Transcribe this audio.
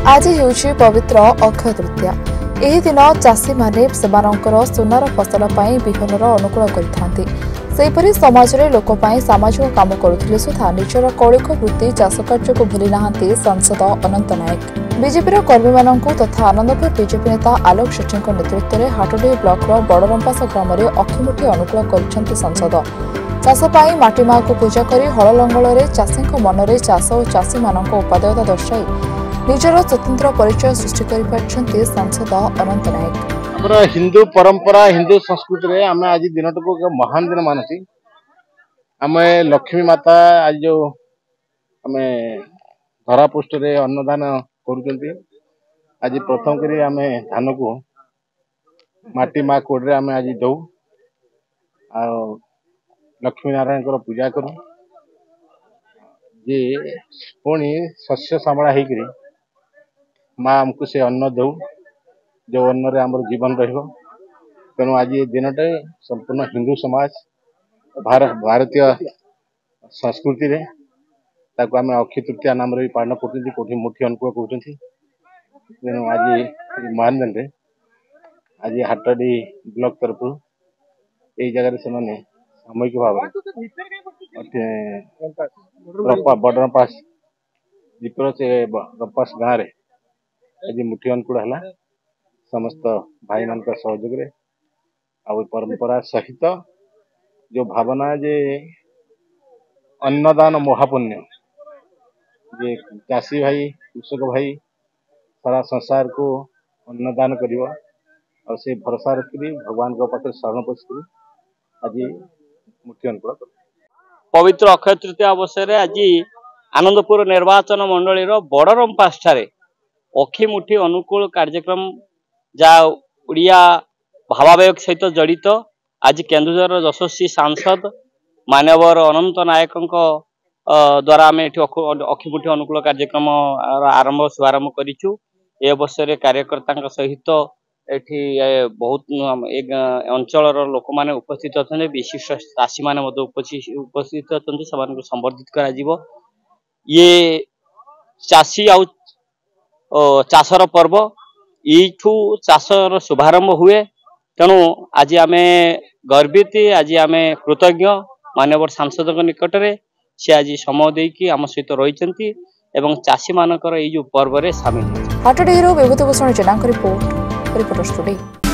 आज ହେଉଛି पवित्र अक्षय तृतीया। ଏହି ଦିନ ଚାଷୀମାନେ ସେମାନଙ୍କର ସୁନାର ଫସଲ ପାଇଁ ବିହନର ଅନୁକୂଳ କରିଥାନ୍ତି। ସେହିପରି ସମାଜରେ ଲୋକ ପାଇଁ ସାମାଜିକ କାମ କରୁଥିଲେ ସୁଦ୍ଧା ନିଜର କୌଳିକ ବୃତ୍ତି ଚାଷ କାର୍ଯ୍ୟକୁ ଭୁଲି ନାହାନ୍ତି ସାଂସଦ ଅନନ୍ତ ନାୟକ। ବିଜେପିର କର୍ମୀମାନଙ୍କୁ ତଥା ଆନନ୍ଦପୁର ବିଜେପି ନେତା ଆଲୋକ ସେଠୀଙ୍କ ନେତୃତ୍ୱରେ ହାଟଡିହି ବ୍ଲକର ବଡ଼ରମ୍ପାସ ଗ୍ରାମରେ ଅକ୍ଷିମୁଠି ଅନୁକୂଳ କରିଛନ୍ତି ସାଂସଦ। ଚାଷ ପାଇଁ ମାଟି ମାଆକୁ ପୂଜା କରି ହଳ ଲଙ୍ଗଳରେ ଚାଷୀଙ୍କ ମନରେ ଚାଷ ଓ ଚାଷୀମାନଙ୍କ ଉପାଦେୟତା ଦର୍ଶାଇ ନିଜର स्वतंत्र परिचय सृष्टि कर सांसद अनंत नायक। आमर हिंदू परंपरा हिंदू संस्कृति रे आम आज दिन को महान दिन मानुची। आम लक्ष्मी माता आज जो आम धरा पृष्ठ रे अन्नदान करुचंती। आज प्रथम करी आम धान को माटी माँ कोड़े आम आज दौ आ लक्ष्मी नारायण पूजा करूँ जे पुणी शस्य सामड़ा होकर माँ आमको से अन्न दौ जो अन्न रे आमर जीवन रहिबो। तेणु आज ये दिनटे संपूर्ण हिंदू समाज भारतीय संस्कृति रे ताको आम अक्षय तृतीया नाम रे पालन करते कोठी मुठी अनुकूल कहते। तेणु आज महान दिन रे आज हाटडी ब्लॉक तरफ यही जगह से सामूहिक भाव बडरपास दीपर से रपास गाँव रे आज मुठी अनुकूल है समस्त भाई मान सहयोग रे आ परंपरा सहित जो भावना जे अन्नदान महापुण्य जे चाषी भाई कृषक भाई सारा संसार को अन्नदान करिवो और से भरोसा रखी भगवान को पाखे शरण पशि आज मुठी अनुकूल पवित्र अक्षय तृतीया अवसर आज आनंदपुर निर्वाचन मंडली बड़रंपास अक्षिमुठी अनुकूल कार्यक्रम जहाँ उड़िया भावावेग सहित जड़ित आज केन्दुझर यशस्वी सांसद मानवर अनंत नायक द्वारा आम अक्षिमुठी अनुकूल कार्यक्रम आरंभ शुभारंभ करूँ। ए अवसर कार्यकर्ता सहित एठी बहुत अंचल लोक मैंने उपस्थित अच्छा विशिष्ट चाषी मैंने उपस्थित अच्छा संबर्धित कर ये चाषी आ चाषर पर्व यू चाषर शुभारंभ हुए। तेणु आज आम गर्वित आज आम कृतज्ञ मानवर सांसद निकट में सी आज समय देकी आम सहित रही चाषी मानकर जो पर्व रे सामिल। हाटडीहिरू विभूति भूषण जेना रिपोर्ट रिपोर्टर स्टूडियो।